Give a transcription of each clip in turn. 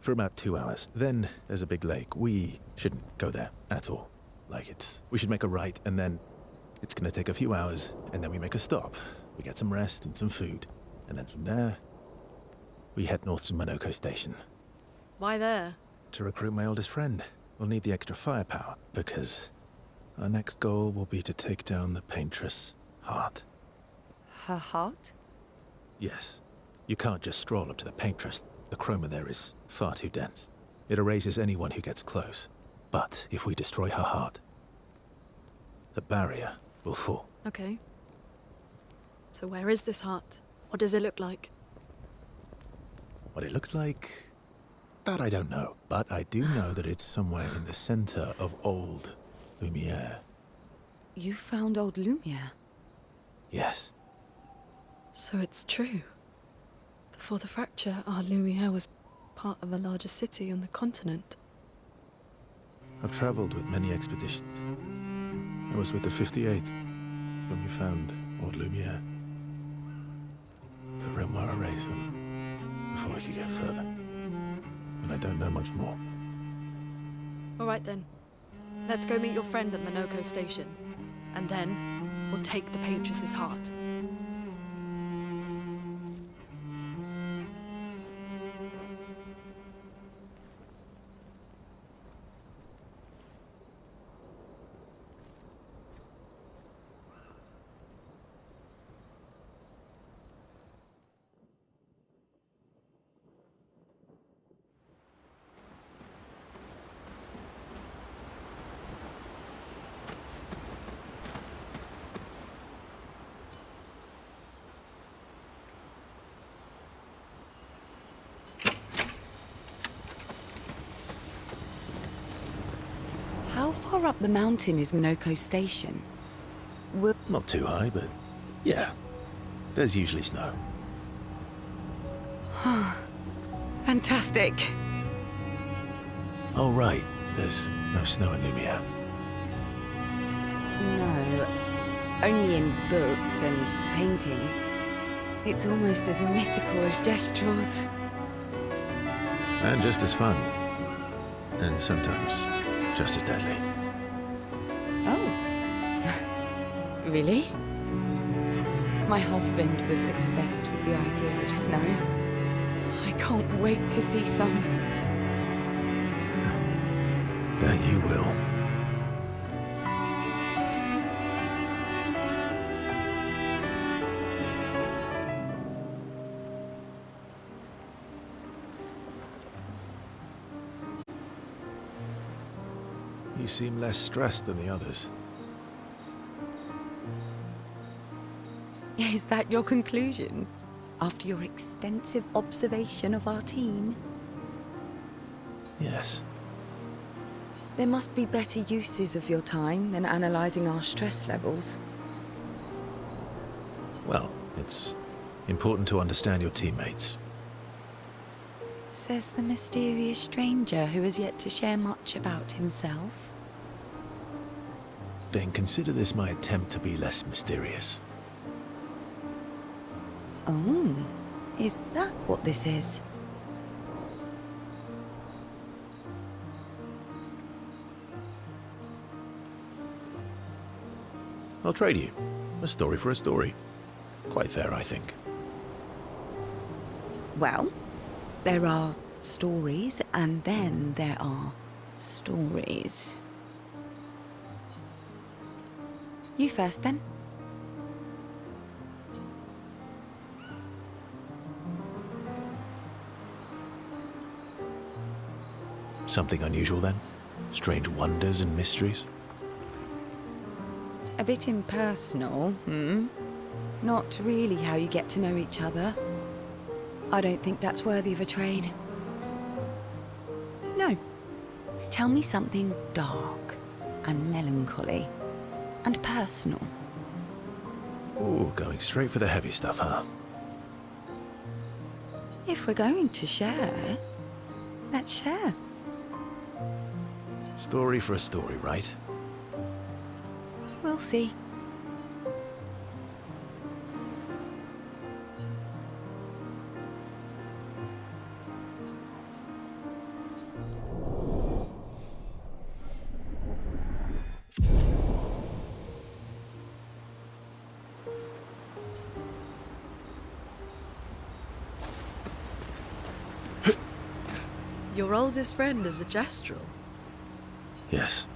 for about 2 hours. Then there's a big lake. We shouldn't go there at all. We should make a right, and then it's gonna take a few hours, and then we make a stop. We get some rest and some food, and then from there, we head north to Minoko Station. Why there? To recruit my oldest friend. We'll need the extra firepower, because our next goal will be to take down the paintress' heart. Her heart? Yes. You can't just stroll up to the paintress. The chroma there is far too dense. It erases anyone who gets close. But if we destroy her heart, the barrier will fall. Okay. So where is this heart? What does it look like? What it looks like, that I don't know. But I do know that it's somewhere in the center of old Lumiere. You found old Lumiere? Yes. So it's true. Before the fracture, our Lumiere was part of a larger city on the continent. I've traveled with many expeditions. I was with the 58th when we found old Lumiere. But Renoir erased them before we could get further. And I don't know much more. All right then. Let's go meet your friend at Minoko Station. And then we'll take the paintress's heart. How far up the mountain is Minoko Station? Not too high, but yeah. There's usually snow. Fantastic. Oh, right. There's no snow in Lumiere. No, only in books and paintings. It's almost as mythical as Gestrels. And just as fun. And sometimes just as deadly. Oh. Really? My husband was obsessed with the idea of snow. I can't wait to see some. Bet you will. You seem less stressed than the others. Is that your conclusion? After your extensive observation of our team? Yes. There must be better uses of your time than analyzing our stress levels. Well, it's important to understand your teammates. Says the mysterious stranger who has yet to share much about himself. Then consider this my attempt to be less mysterious. Oh, is that what this is? I'll trade you. A story for a story. Quite fair, I think. Well, there are stories, and then there are stories. You first, then. Something unusual, then? Strange wonders and mysteries? A bit impersonal, Not really how you get to know each other. I don't think that's worthy of a trade. No. Tell me something dark and melancholy and personal. Ooh, going straight for the heavy stuff, huh? If we're going to share, let's share. Story for a story, right? We'll see. Your oldest friend is a gestural. Yes.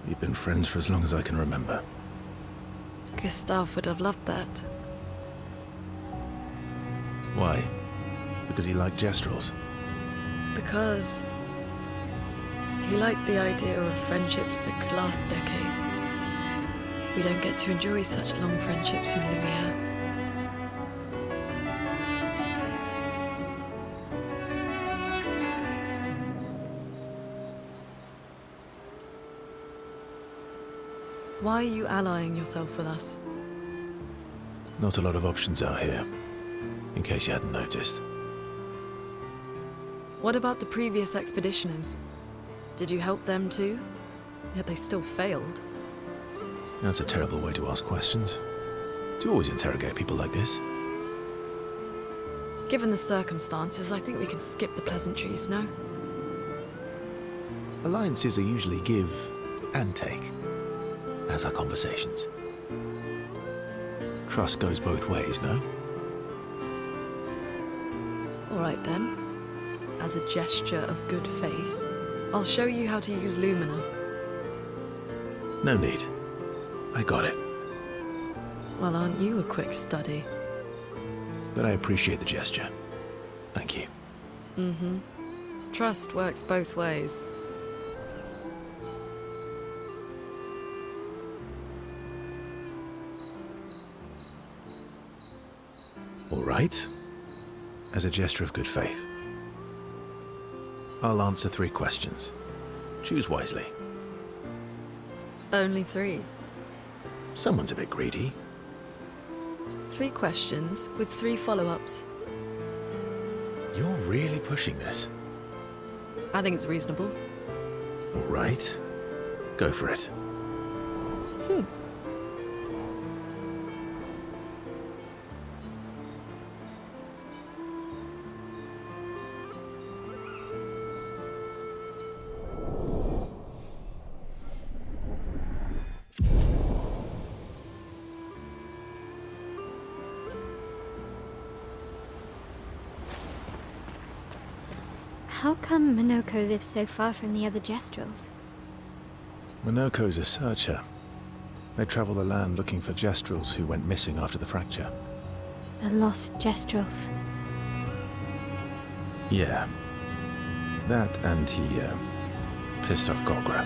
We've been friends for as long as I can remember. Gustav would have loved that. Why? Because he liked gestrels? Because he liked the idea of friendships that could last decades. We don't get to enjoy such long friendships in Lumiere. Why are you allying yourself with us? Not a lot of options out here, in case you hadn't noticed. What about the previous expeditioners? Did you help them too? Yet they still failed. That's a terrible way to ask questions. Do you always interrogate people like this? Given the circumstances, I think we can skip the pleasantries, no? Alliances are usually give and take, as are conversations. Trust goes both ways, no? All right then. As a gesture of good faith, I'll show you how to use Lumina. No need. I got it. Well, aren't you a quick study? But I appreciate the gesture. Thank you. Mm-hmm. Trust works both ways. All right. As a gesture of good faith, I'll answer 3 questions. Choose wisely. Only 3. Someone's a bit greedy. 3 questions with 3 follow-ups. You're really pushing this. I think it's reasonable. All right. Go for it. How come Minoko lives so far from the other Gestrels? Minoko's a searcher. They travel the land looking for gestrels who went missing after the fracture. The lost Gestrels. Yeah. That and he, pissed off Gogra.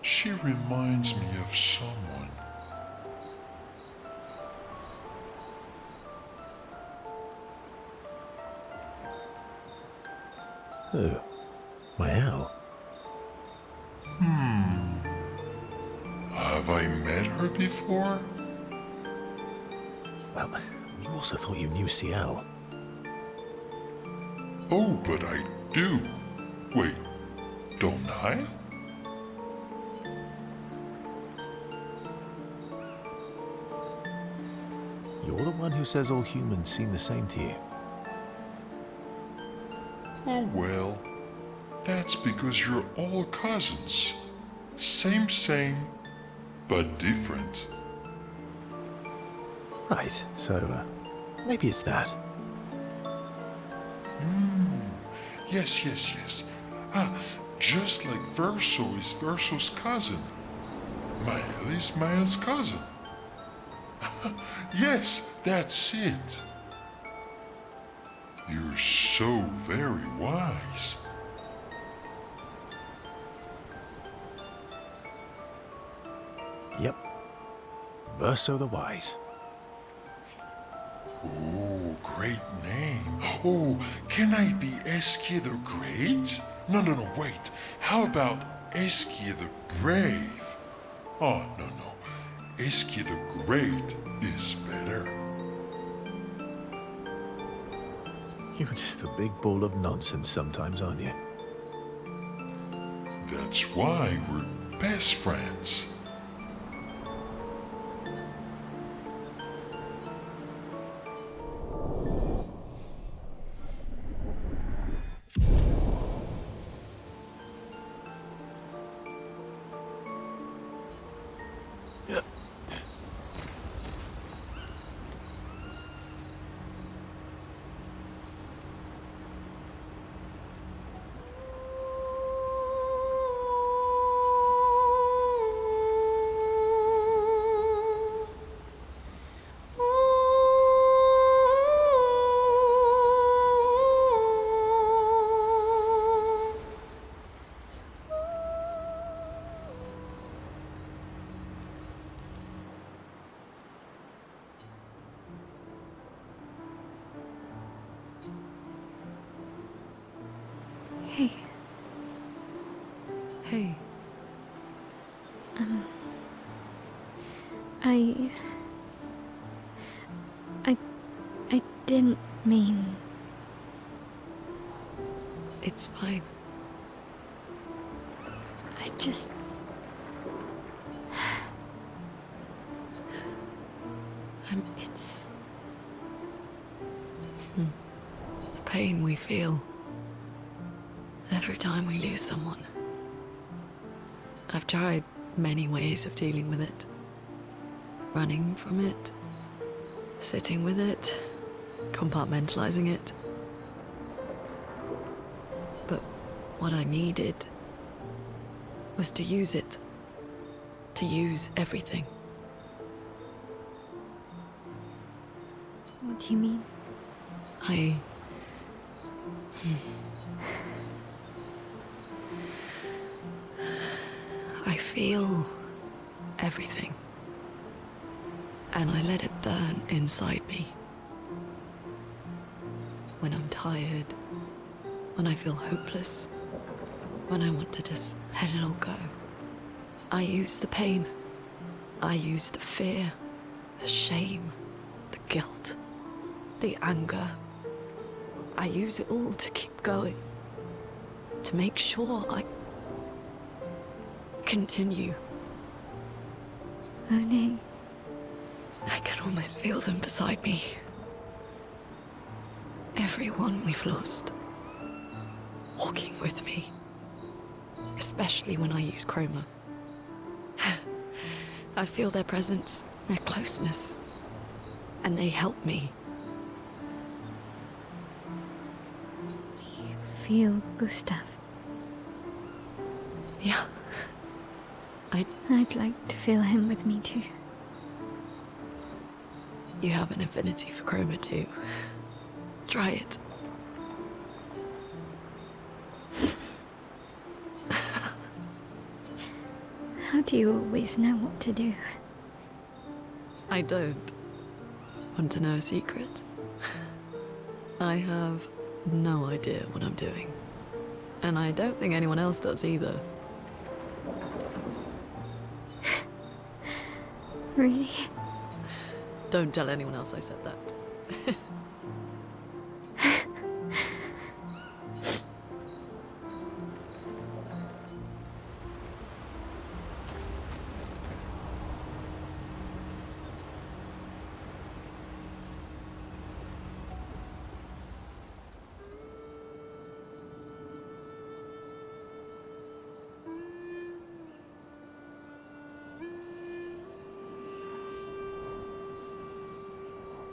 She reminds me of someone. Who? My owl? Have I met her before? Well, you also thought you knew CL. Oh, but I do. Wait, don't I? You're the one who says all humans seem the same to you. Oh well, that's because you're all cousins. Same, but different. Right, so, maybe it's that. Yes. Just like Verso is Verso's cousin. Mael is Mael's cousin. Yes, that's it. You're so very wise. Yep. Verso the Wise. Oh, great name. Oh, can I be Eskia the Great? No, wait. How about Eskia the Brave? Oh, no. Eskia the Great is better. You're just a big ball of nonsense sometimes, aren't you? That's why we're best friends. Hey. Hey. I didn't mean... It's fine. I just... It's... The pain we feel every time we lose someone. I've tried many ways of dealing with it. Running from it, sitting with it, compartmentalizing it. But what I needed was to use it. To use everything. What do you mean? I feel everything. And I let it burn inside me. When I'm tired, when I feel hopeless, when I want to just let it all go. I use the pain. I use the fear, the shame, the guilt, the anger. I use it all to keep going. To make sure I continue. Monet. I can almost feel them beside me. Everyone we've lost. Walking with me. Especially when I use chroma. I feel their presence, their closeness. And they help me. You feel Gustav? Yeah. I'd like to feel him with me too. You have an affinity for chroma too. Try it. How do you always know what to do? I don't. Want to know a secret? I have no idea what I'm doing. And I don't think anyone else does either. Really? Don't tell anyone else I said that.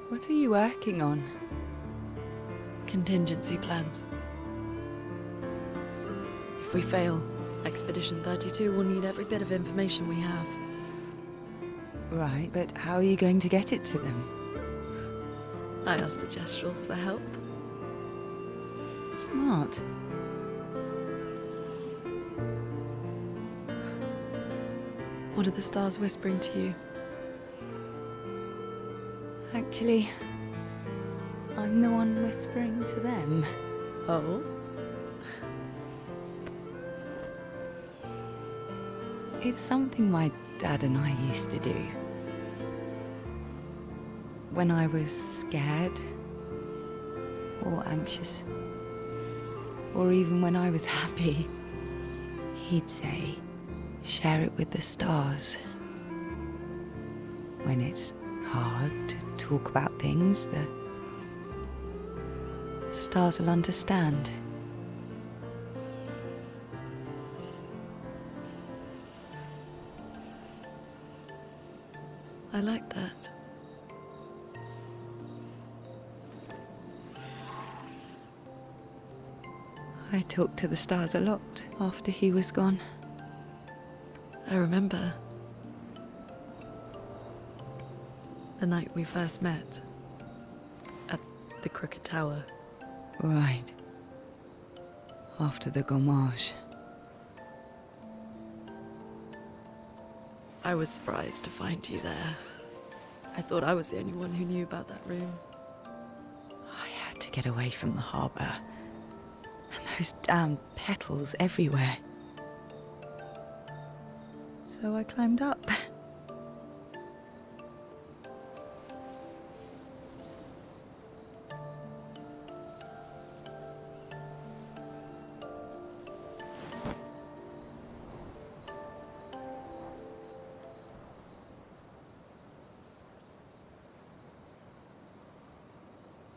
What are you working on? Contingency plans. If we fail, Expedition 32 will need every bit of information we have. Right, but how are you going to get it to them? I asked the Gestrals for help. Smart. What are the stars whispering to you? Actually, I'm the one whispering to them. Oh? It's something my dad and I used to do. When I was scared, or anxious, or even when I was happy, he'd say, share it with the stars. When it's hard to talk about things, the stars will understand. I like that. I talked to the stars a lot after he was gone. I remember the night we first met at the Crooked Tower. Right. After the gommage. I was surprised to find you there. I thought I was the only one who knew about that room. I had to get away from the harbour. And those damn petals everywhere. So I climbed up.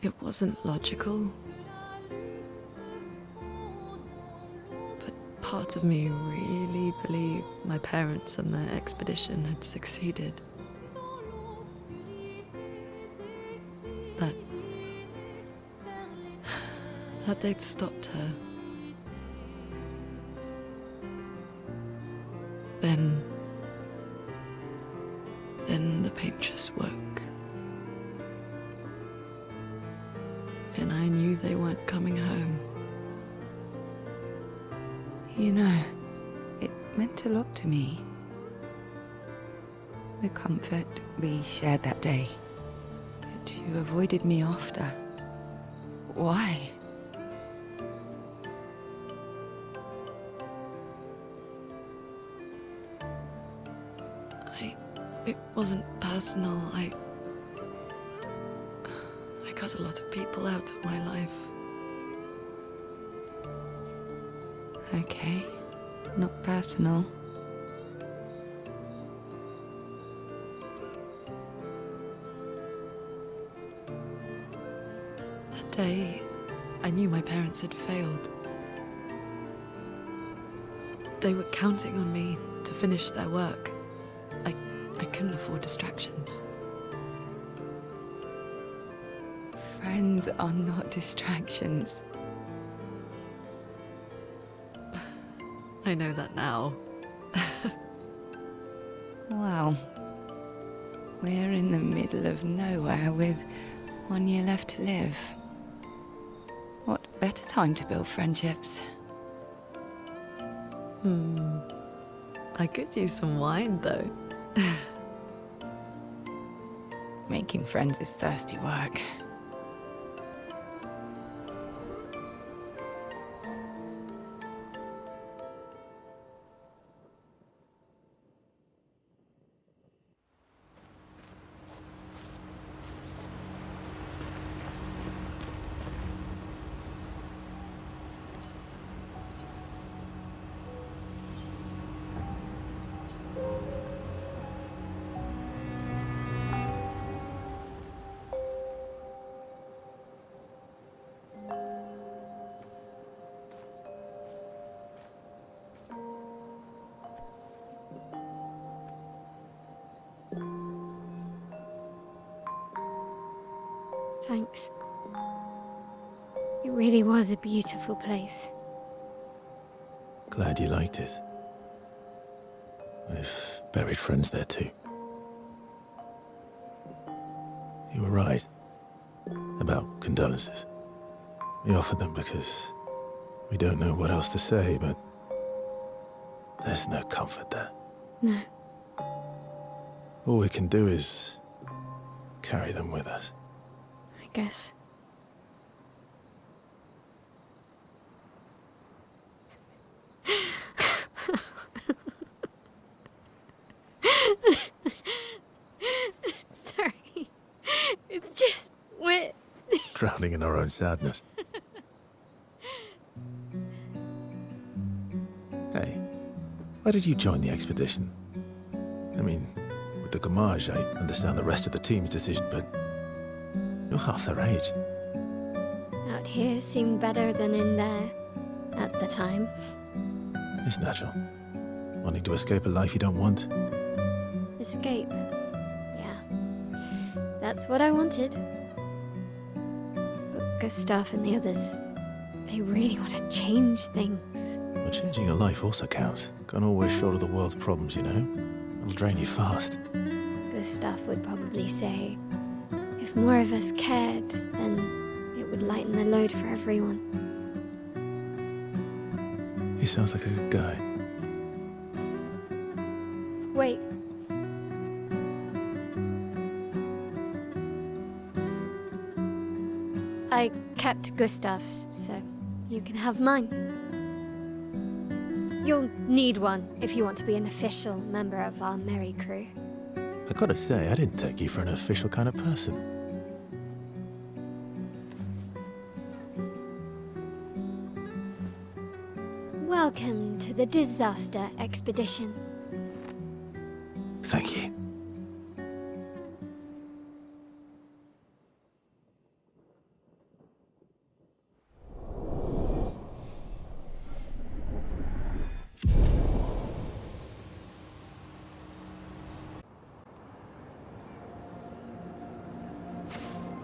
It wasn't logical, but part of me really believed my parents and their expedition had succeeded. That they'd stopped her. Then the paint just woke. And I knew they weren't coming home. You know, it meant a lot to me. The comfort we shared that day. But you avoided me after. Why? It wasn't personal. I cut a lot of people out of my life. Okay, not personal. That day, I knew my parents had failed. They were counting on me to finish their work. I couldn't afford distractions. Friends are not distractions. I know that now. Wow. We're in the middle of nowhere with 1 year left to live. What better time to build friendships? I could use some wine, though. Making friends is thirsty work. Thanks. It really was a beautiful place. Glad you liked it. I've buried friends there too. You were right about condolences. We offered them because we don't know what else to say, but there's no comfort there. No, All we can do is carry them with us. I guess. Sorry. It's just we're Drowning in our own sadness. Hey, why did you join the expedition? I mean, with the Gamage, I understand the rest of the team's decision, but you're half their age. out here seemed better than in there at the time. It's natural. Wanting to escape a life you don't want. Escape. Yeah. That's what I wanted. But Gustav and the others, they really want to change things. But changing your life also counts. Can't always shoulder the world's problems, you know? It'll drain you fast. Gustav would probably say, if more of us cared, then it would lighten the load for everyone. He sounds like a good guy. Wait. I kept Gustav's, so you can have mine. You'll need one if you want to be an official member of our merry crew. I gotta say, I didn't take you for an official kind of person. Welcome to the disaster expedition. Thank you.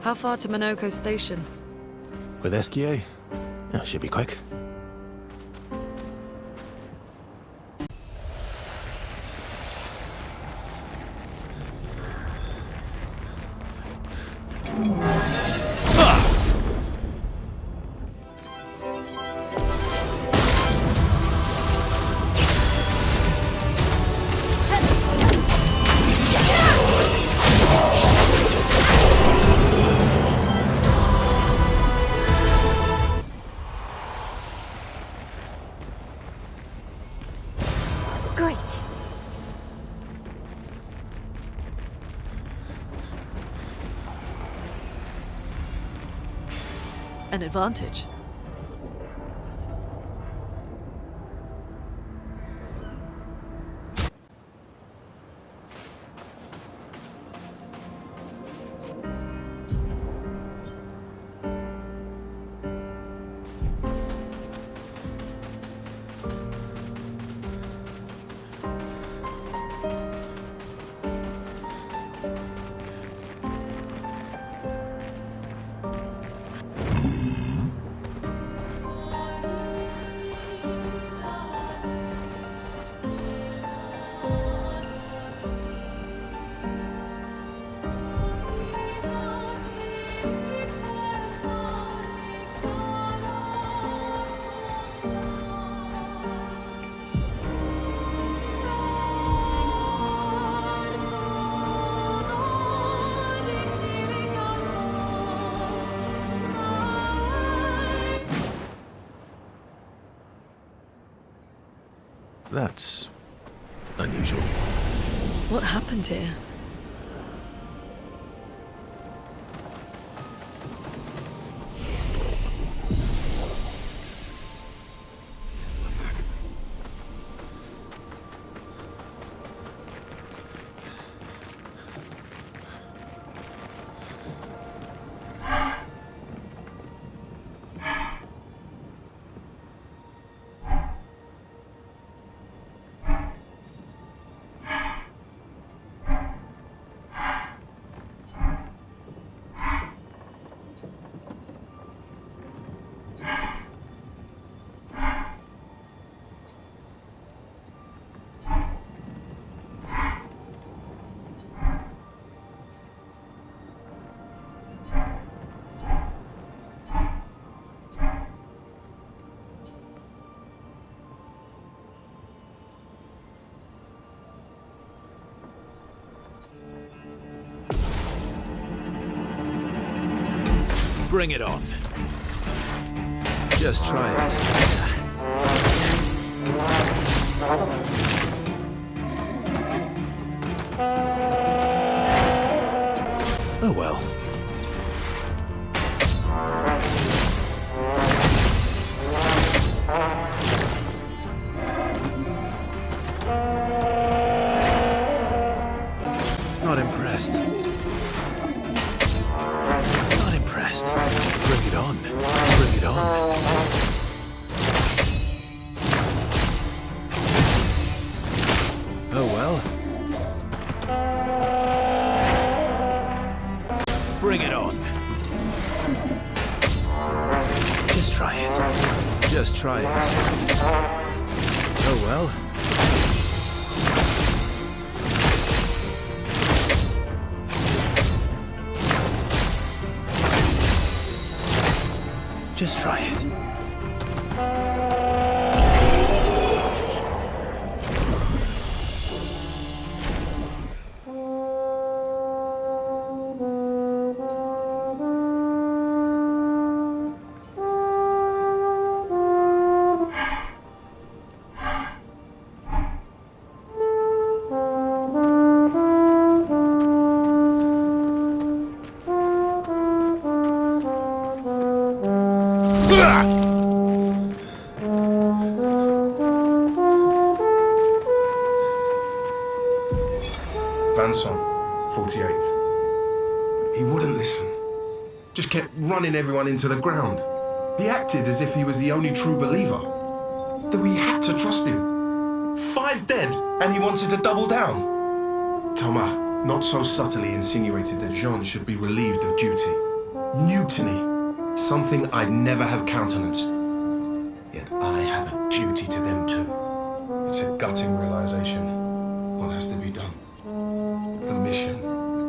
How far to Minoko Station? With SKA? Oh, should be quick. Great. An advantage. That's unusual. What happened here? Bring it on. Just try it. Oh well. Not impressed. Not impressed. Bring it on. Bring it on. Oh well. Bring it on. Just try it. Just try it. Oh well. Just try it. Vanson, 48th. He wouldn't listen. Just kept running everyone into the ground. He acted as if he was the only true believer. That we had to trust him. 5 dead, and he wanted to double down. Thomas not so subtly insinuated that Jean should be relieved of duty. Mutiny. Something I'd never have countenanced. Yet I have a duty to them too. It's a gutting realization. What has to be done? The mission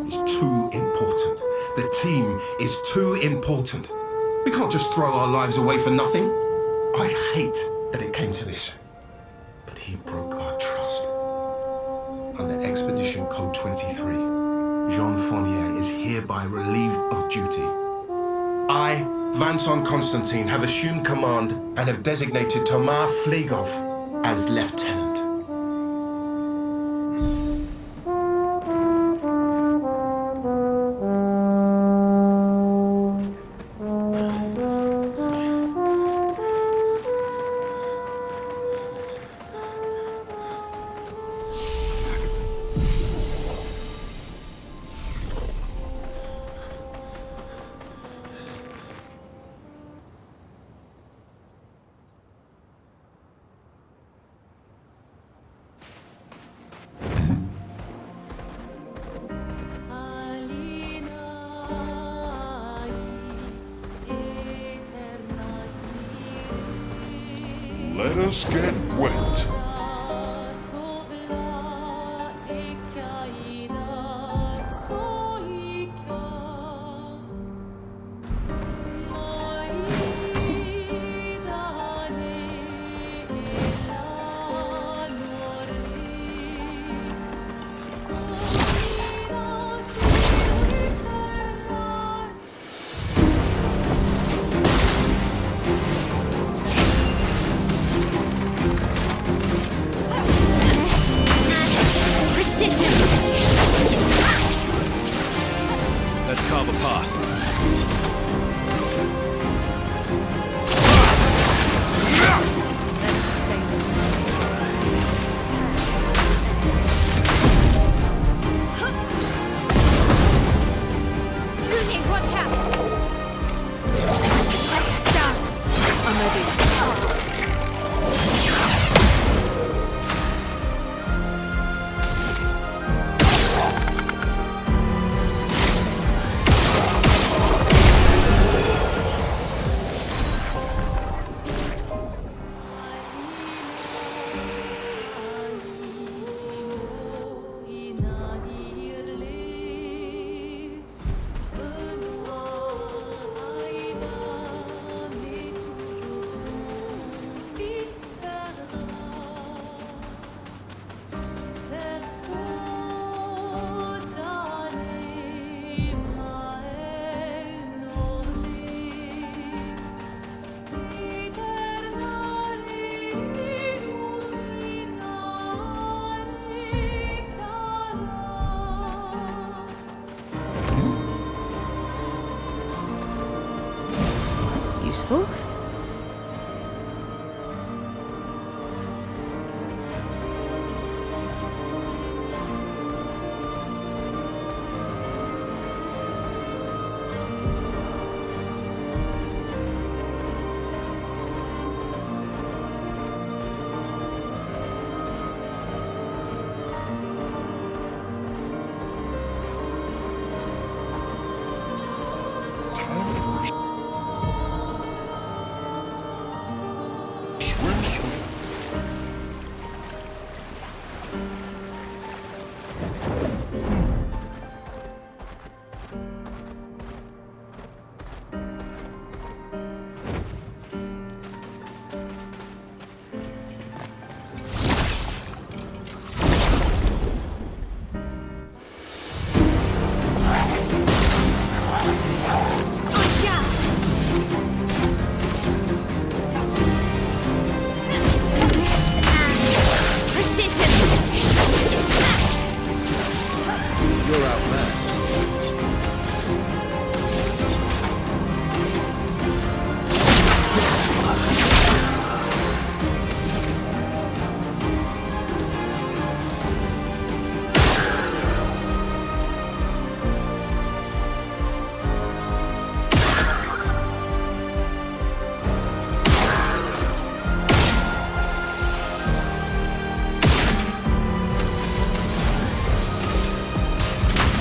is too important. The team is too important. We can't just throw our lives away for nothing. I hate that it came to this. But he broke our trust. Under Expedition Code 23, Jean Fournier is hereby relieved of duty. I, Vincent Constantine, have assumed command and have designated Thomas Flegov as lieutenant. Let us get wet. Let's carve a path. Ludwig, watch out! Let's dance! I'm ready. useful.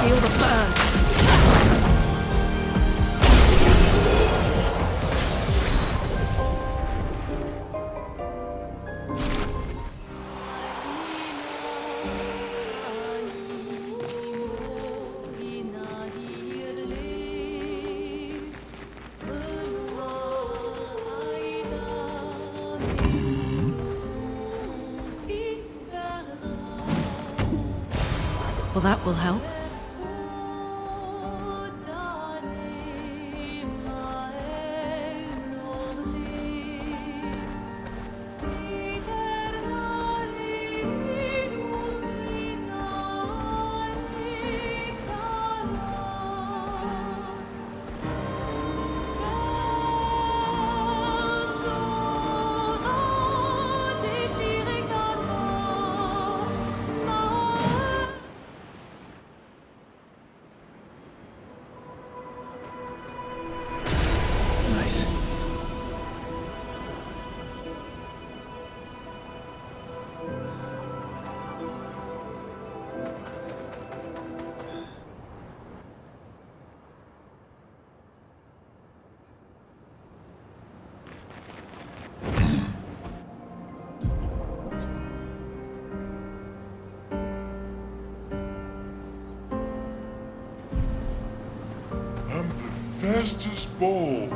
Feel the burn. Well, that will help. Nice. I'm the fastest ball.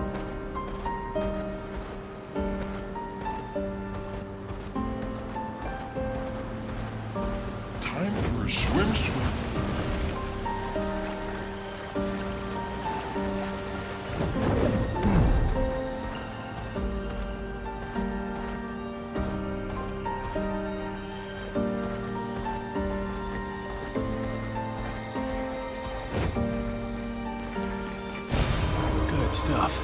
Time for a swim. Good stuff.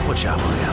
Watch out, Mario.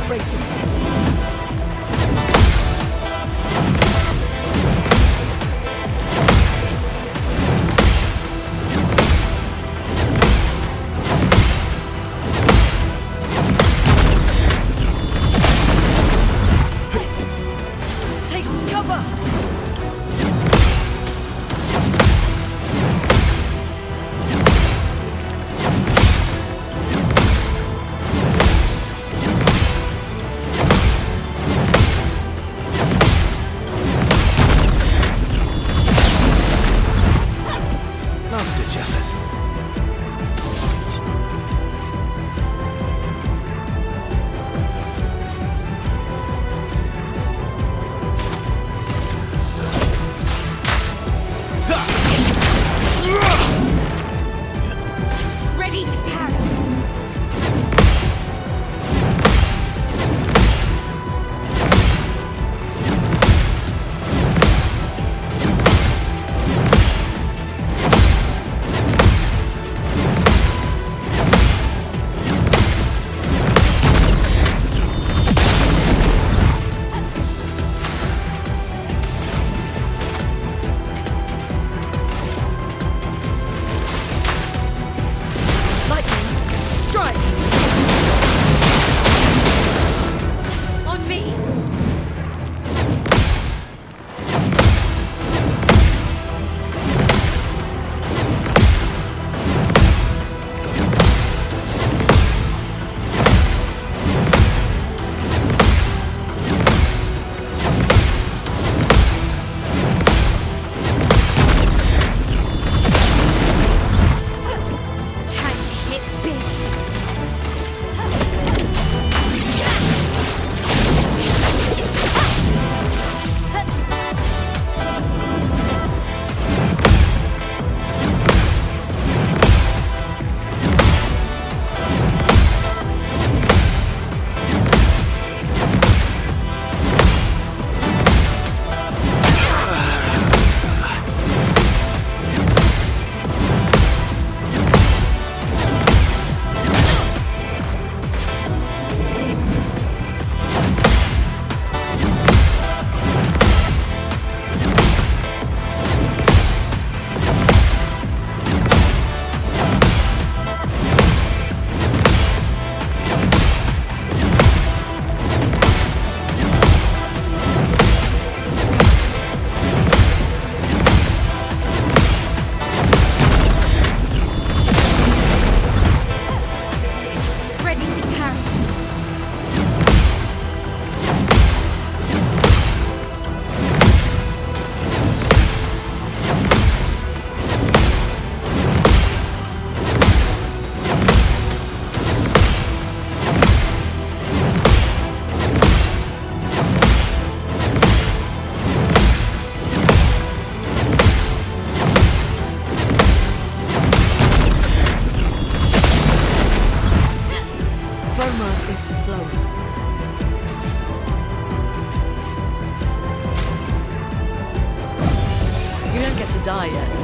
Brace yourself. Take cover! Last-ditch effort. Ready to parry. Lightning, strike! On me! Time to hit big. Ready to parry. Chroma is flowing. You don't get to die yet.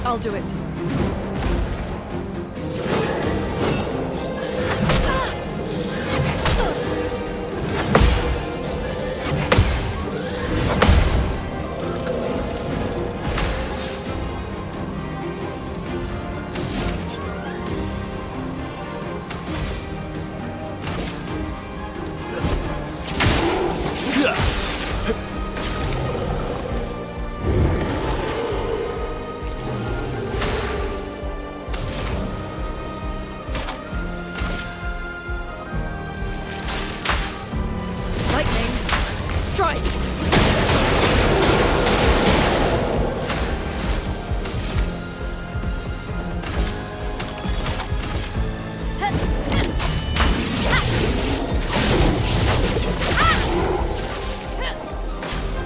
I'll do it. Strike!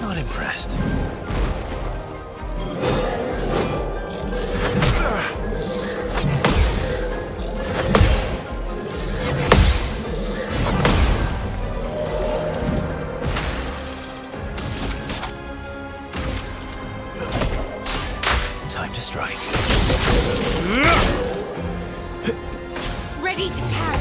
Not impressed. Time to strike. Ready to parry.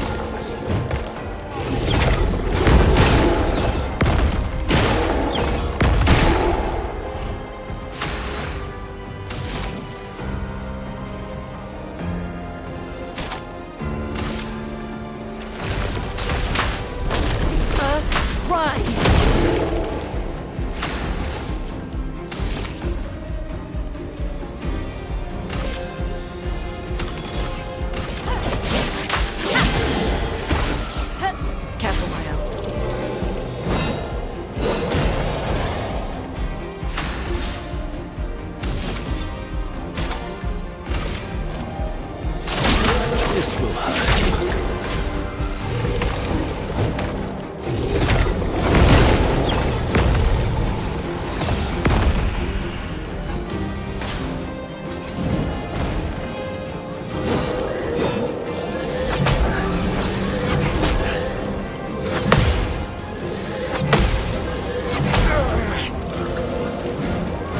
Rise! Careful, Mael. This will hurt.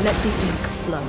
Let the ink flow.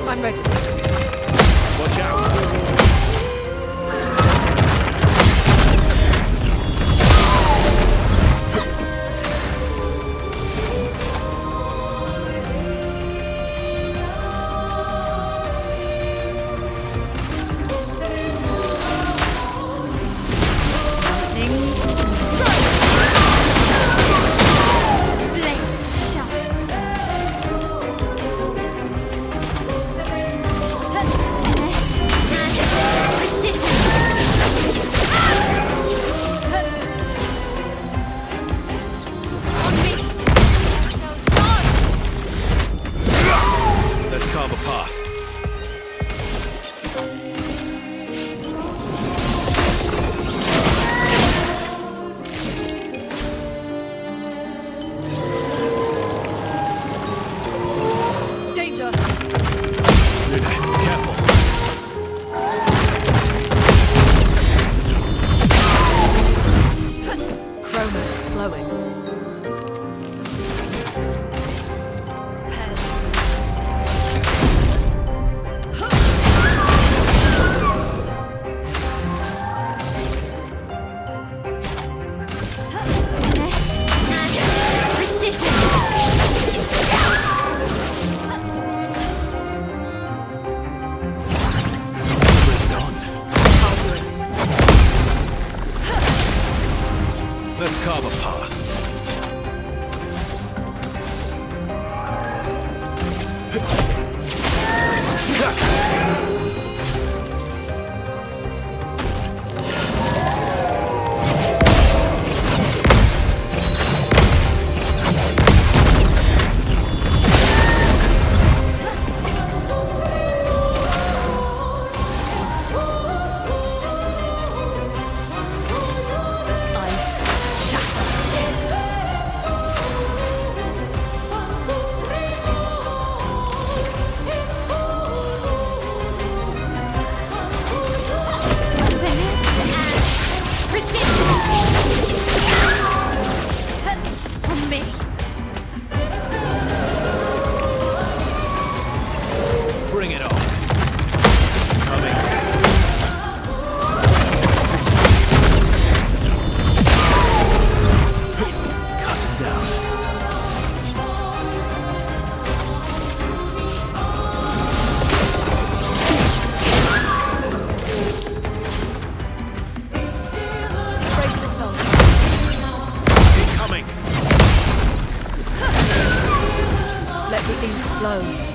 I'm ready. Watch out! Let the ink flow.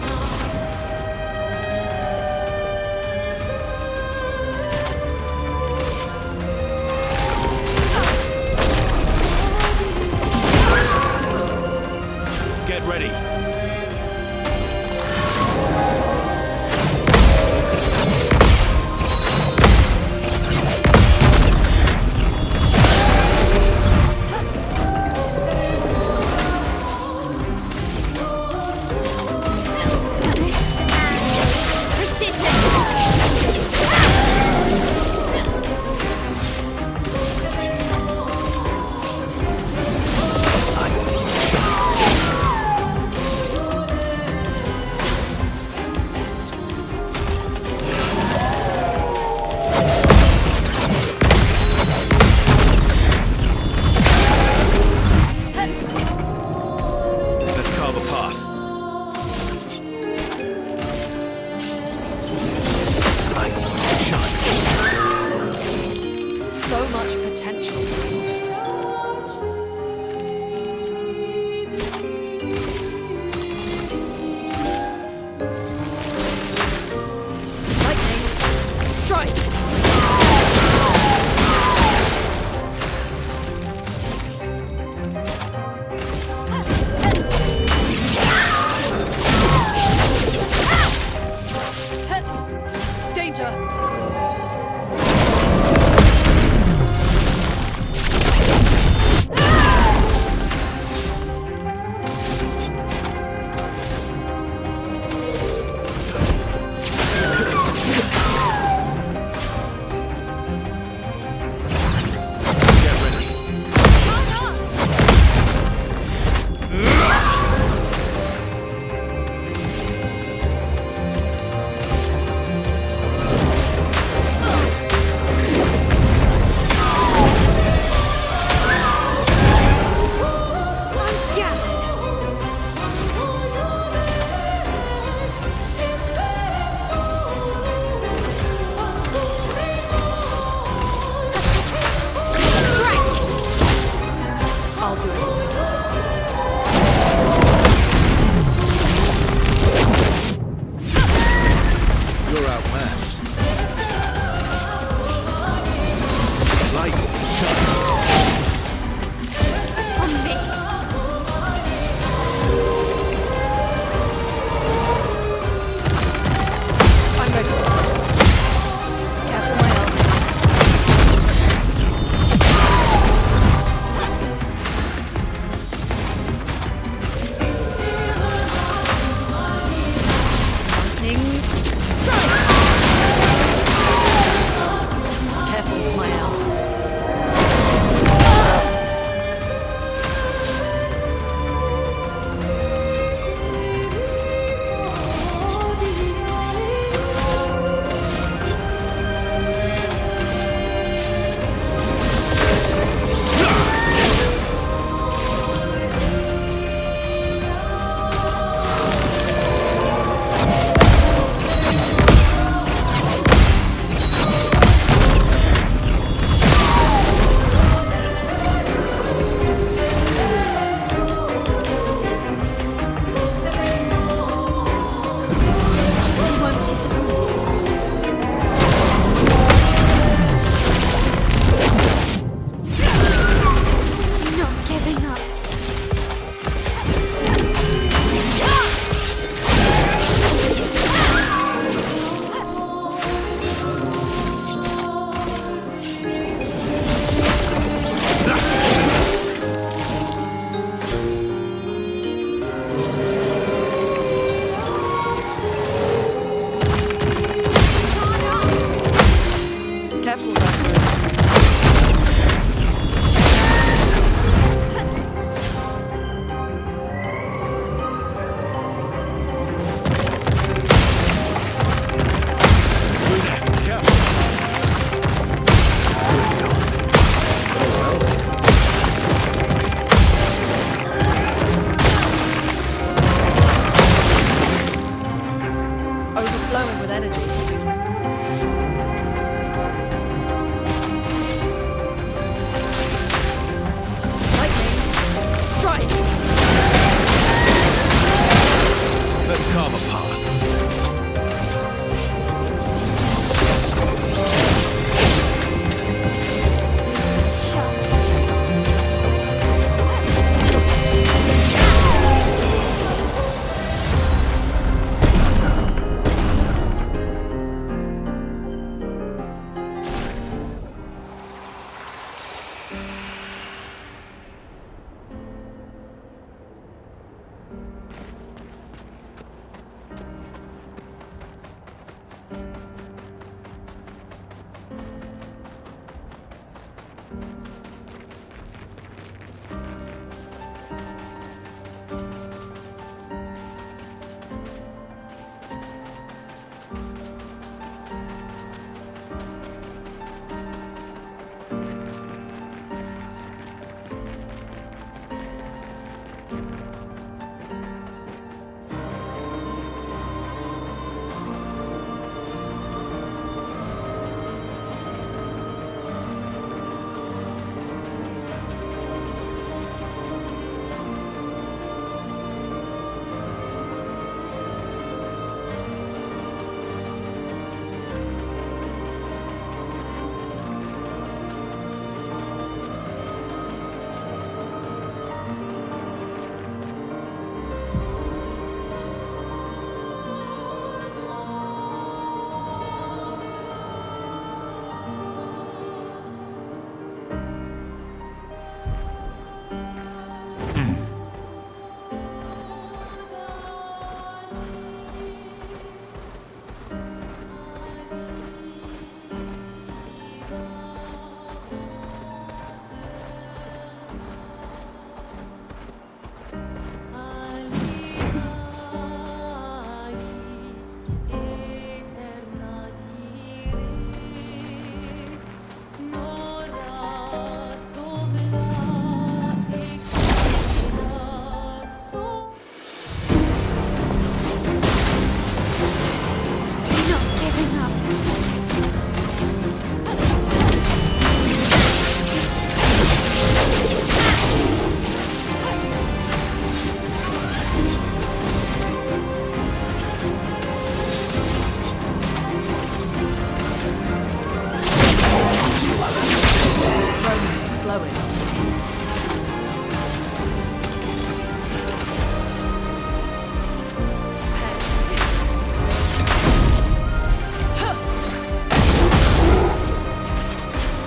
flowing with energy. Lightning, strike! Let's carve a path.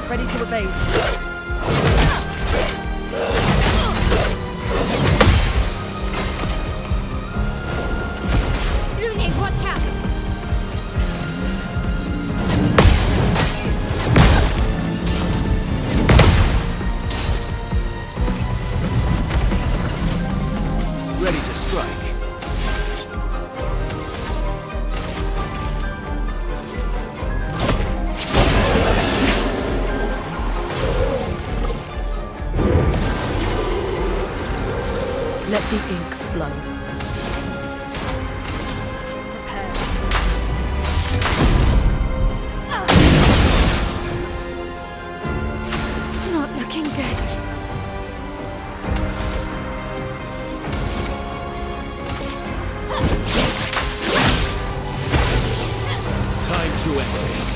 Ready to evade. Luning, watch out! Ready to strike. Let the ink flow. Prepare. Not looking good. Time to end this.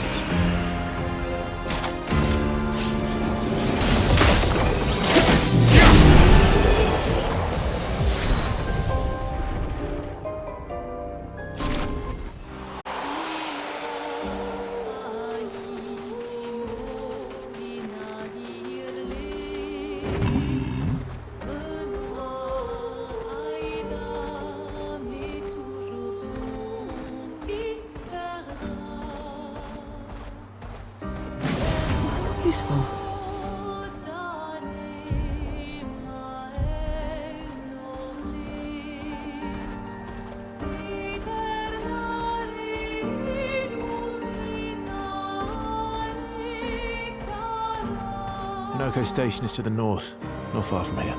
Useful. Inoko Station is to the north, not far from here.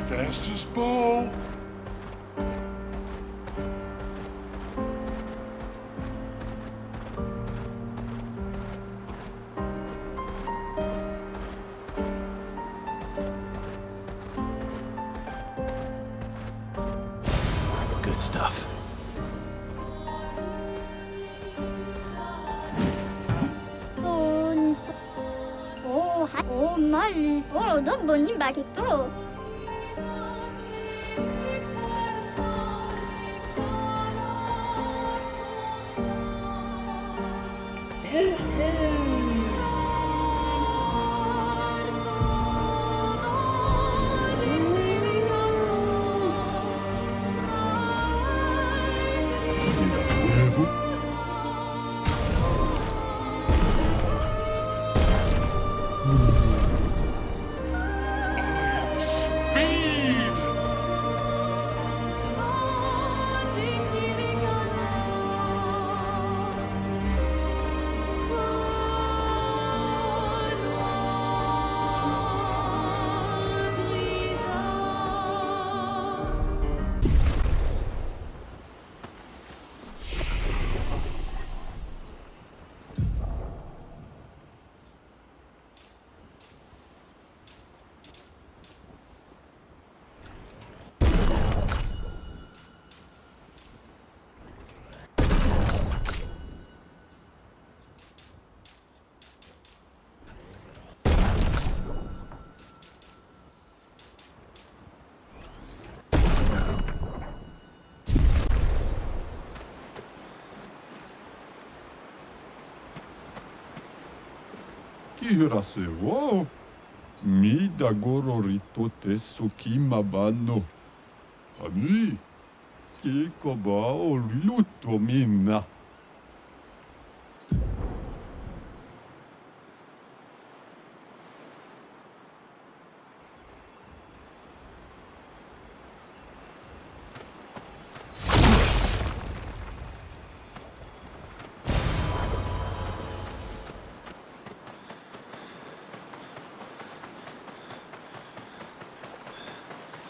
fastest ball. Good stuff. Mali, polo, dobo, nimba, kekto. 減らせはみだごろりとてそきまばのあみいかばおりるとみんな